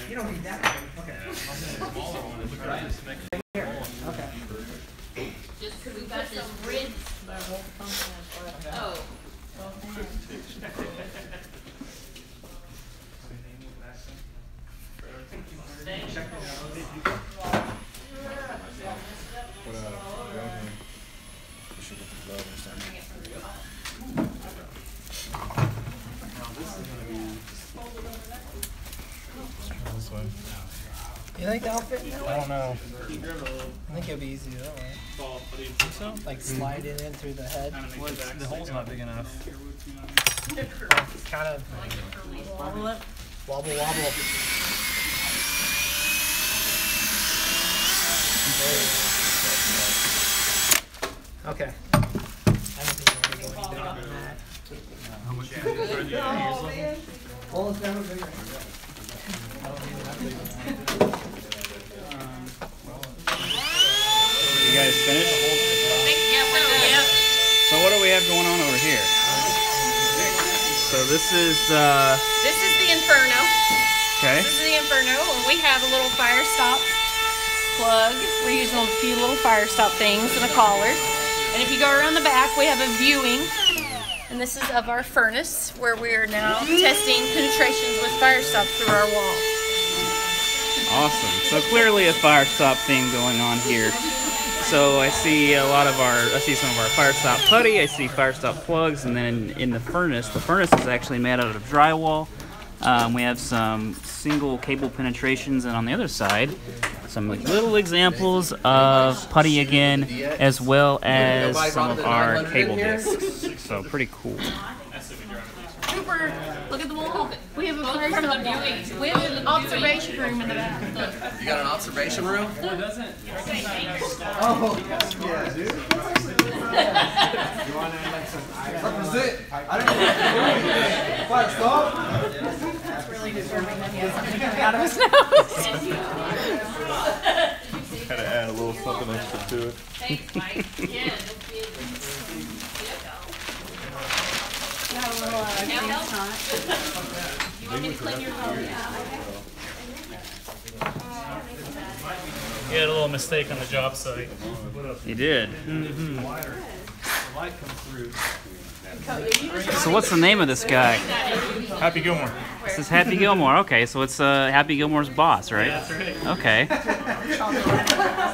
You don't need that. Okay. Here. Okay. Just because we got this ridge. Oh. You think that'll fit? I don't know. I think it'll be easy that way. Think so? Like slide it in through the head. Well, the hole's not big enough. Kind of wobble it. Wobble, wobble. Okay. I don't think we're going to go any bigger than that. How much? Well, it's never bigger. You guys finished? Yeah, we're done. So what do we have going on over here? So this is This is the Inferno. okay. This is the Inferno, and we have a little fire stop plug. We're using a few little fire stop things and a collar. And if you go around the back, we have a viewing. And this is of our furnace, where we are now testing penetrations with fire stop through our wall. Awesome. So clearly a fire stop theme going on here. So I see some of our fire stop putty, I see fire stop plugs, and then in the furnace is actually made out of drywall. We have some single cable penetrations, and on the other side, some little examples of putty again, as well as some of our cable discs. So pretty cool. Cooper, look at the wall. We have a fire stop viewing. We have an observation room in the back. Look. You got an observation room? Oh, yeah, dude. You want to like some represent? I don't know. Fire stop. That's really disturbing that he has something coming out of his nose. Kind of add a little something extra to it. Thanks, Mike. Yeah. Got a little Now help. grease You want me to clean your hose? You had a little mistake on the job site. You did. So what's the name of this guy? Happy Gilmore. This is Happy Gilmore. Okay, so it's Happy Gilmore's boss, right? That's right. Okay. So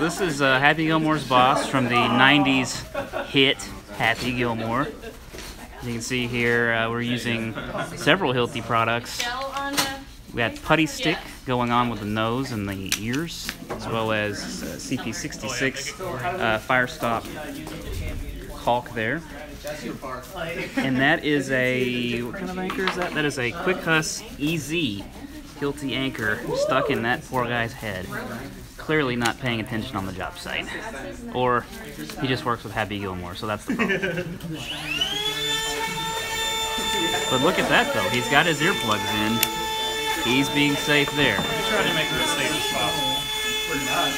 this is Happy Gilmore's boss from the 90s hit Happy Gilmore. As you can see here, we're using several Hilti products. We got putty stick going on with the nose and the ears, as well as CP66 fire stop caulk there. And that is a, what kind of anchor is that? That is a Quick Huss EZ Hilti anchor stuck in that poor guy's head. Clearly not paying attention on the job site. Or he just works with Happy Gilmore, so that's the problem. But look at that though, he's got his earplugs in. He's being safe there. We try to make it as safe as possible.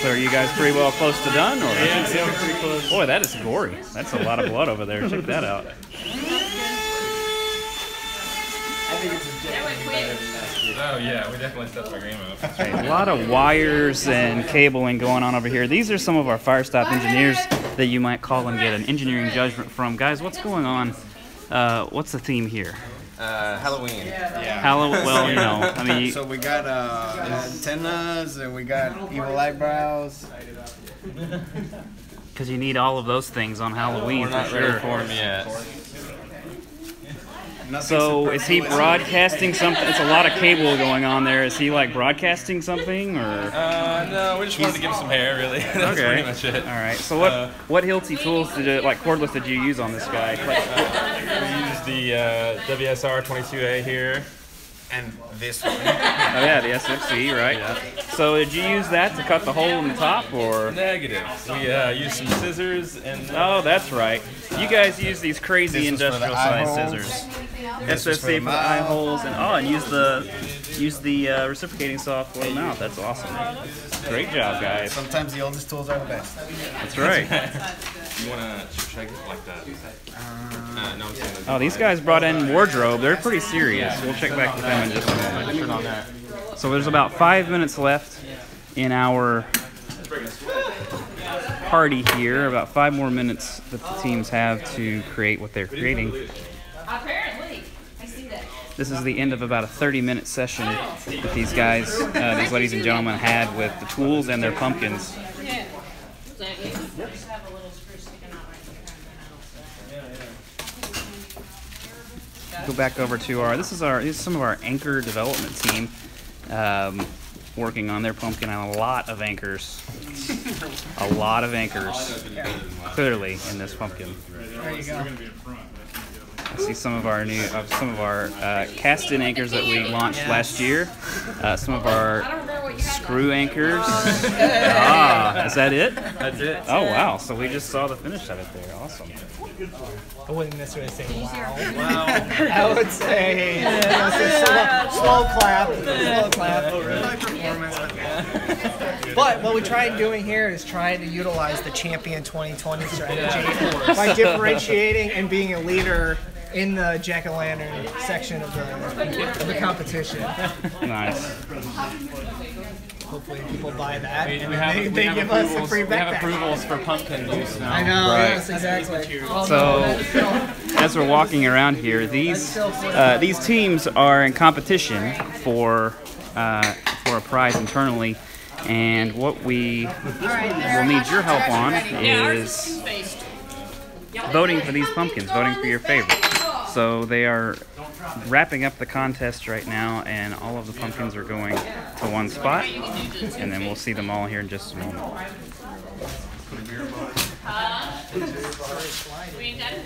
So are you guys pretty well close to done? Or? Yeah, we're pretty close. Boy, that is gory. That's a lot of blood over there. Check that out. Oh yeah, we definitely stepped our game up. A lot of wires and cabling going on over here. These are some of our fire stop engineers that you might call and get an engineering judgment from. Guys, what's going on? What's the theme here? Halloween. Well, you know, I mean... So we got antennas and we got evil eyebrows. Because you need all of those things on Halloween, for sure. For him yet. So is he broadcasting something? It's a lot of cable going on there. Is he like broadcasting something, or? No, we just wanted to give him some hair, really. That's pretty much it. All right. So what Hilti tools cordless did you use on this guy? We used the WSR 22A here. And this one. Oh yeah, the SFC, right? Yeah. So did you use that to cut the hole in the top, or? Negative. We used some scissors and. Oh, that's right. You guys use these crazy industrial size scissors. SFC for the eye holes, and use the reciprocating saw for the mouth. That's awesome. Great job, guys. Sometimes the oldest tools are the best. That's right. You wanna check it like that? No, I'm saying Oh, these guys brought in wardrobe. They're pretty serious. We'll check back with them in just a moment. turn on that. So there's about 5 minutes left in our party here. About 5 more minutes that the teams have to create what they're creating. Apparently, I see that. This is the end of about a 30-minute session that these guys, these ladies and gentlemen, had with the tools and their pumpkins. Yeah. Go back over to our. This is some of our anchor development team working on their pumpkin and a lot of anchors. A lot of anchors, clearly in this pumpkin. There you go. I see some of our new, cast-in anchors that we launched last year. Some of our screw anchors. Is that it? That's it. Oh wow! So we just saw the finish of it there. Awesome. I wouldn't necessarily say wow. Wow. I would say slow clap. Slow clap. But what we tried doing here is trying to utilize the Champion 2020 strategy by differentiating and being a leader in the jack-o'-lantern section of the competition. Nice. Hopefully people buy that. We And have they give us a free we have backpack. approvals for pumpkin juice now. I know, Right. yes, exactly. So, as we're walking around here, these teams are in competition for a prize internally, and what we will need your help on is voting for these pumpkins, voting for your favorite. So they are wrapping up the contest right now, and all of the pumpkins are going to one spot, and then we'll see them all here in just a moment.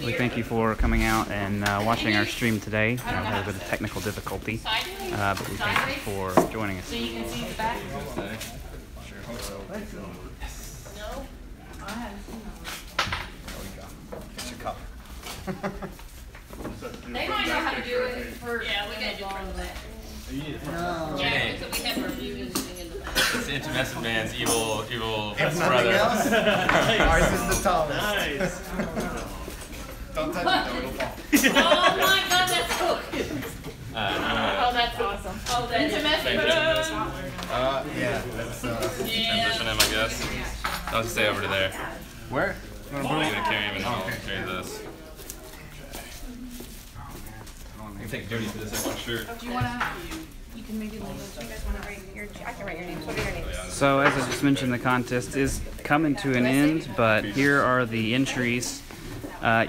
We thank you for coming out and watching our stream today. We had a bit of technical difficulty, but we thank you for joining us. So you can see the back? No? I haven't seen that. They might know how to do it for. Yeah, we gotta do part of that. Yeah, because we have our viewing thing in the back. It's Intermessin Man's evil If best nothing brother. else, ours is the tallest. Nice. Don't touch it though, it'll fall. Oh my god, that's cool. Uh, Oh, that's awesome. Oh, that's amazing. Yeah, that's transition him, I guess. I'll just stay over to there. where? I'm gonna carry him and I'll carry this. You can take Jody for this extra shirt. Do you wanna? You can maybe leave it. Do you guys wanna write your? I can write your names. What are your names? So, as I just mentioned, the contest is coming to an end, but here are the entries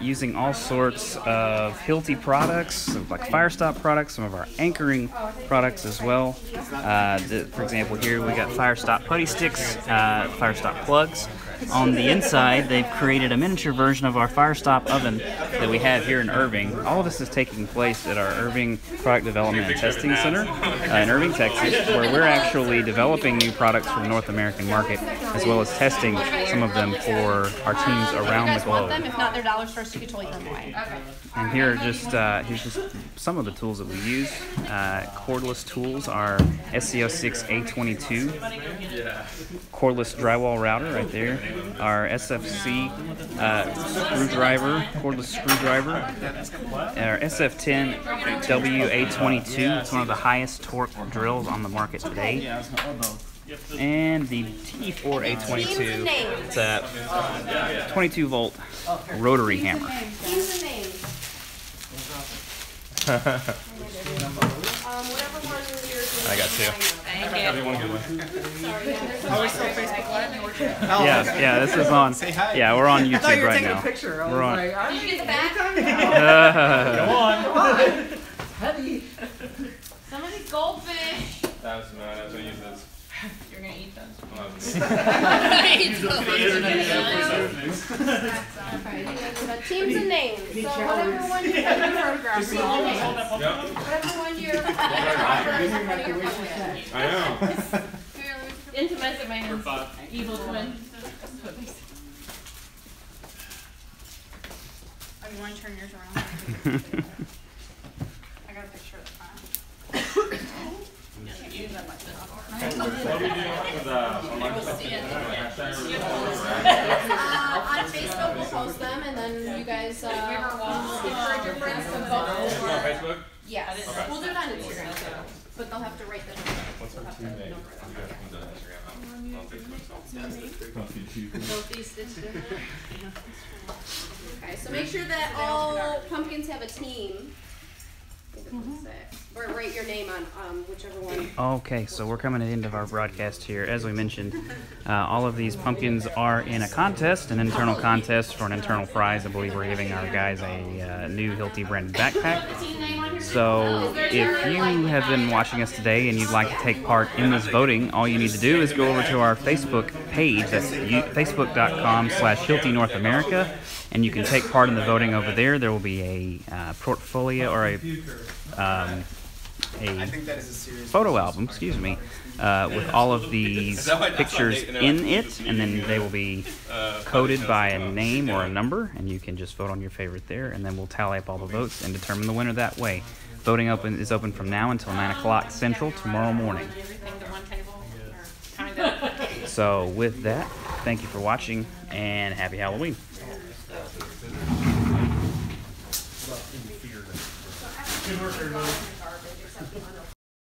using all sorts of Hilti products, like Firestop products, some of our anchoring products as well. For example, here we got Firestop putty sticks, Firestop plugs. On the inside, they've created a miniature version of our Firestop oven that we have here in Irving. All of this is taking place at our Irving Product Development and Testing Center in Irving, Texas, where we're actually developing new products for the North American market, as well as testing some of them for our teams around the globe. If not, they're dollar stores, so you can totally throw them away. And here are just here's just some of the tools that we use. Cordless tools are SCO6A22, cordless drywall router right there. Our SFC screwdriver, cordless screwdriver. Our SF10 WA22. It's one of the highest torque drills on the market today. And the T4A22. It's a 22 volt rotary hammer. I got two. Everyone good one. Yeah, this is on. Yeah, we're on YouTube right now. We're on. Did you get the back? Somebody's goldfish. That was mine. I was gonna use this. You're gonna eat those. Teams and names. So whatever one you have your photograph. Whatever one you're. I know. Intimate man's evil twin. Oh, you want to turn yours around? I got a picture of the front. On Facebook, we'll post them, and then you guys encourage your friends to vote. Facebook? Yes, we'll do it on Instagram too, but they'll have to rate them. What's her team name? Okay, so make sure that all pumpkins have a team. Or write your name on whichever one. Okay, so we're coming to the end of our broadcast here. As we mentioned, all of these pumpkins are in a contest, an internal contest for an internal prize. I believe we're giving our guys a new Hilti branded backpack. So if you have been watching us today and you'd like to take part in this voting, all you need to do is go over to our Facebook page. That's facebook.com/Hilti North America, and you can take part in the voting over there. There will be a portfolio or a photo album, excuse me, with all of these pictures in it, and then they will be coded by a name or a number, and you can just vote on your favorite there, and then we'll tally up all the votes and determine the winner that way. Voting is open from now until 9 o'clock Central tomorrow morning. So with that, thank you for watching, and happy Halloween. Good work, everybody.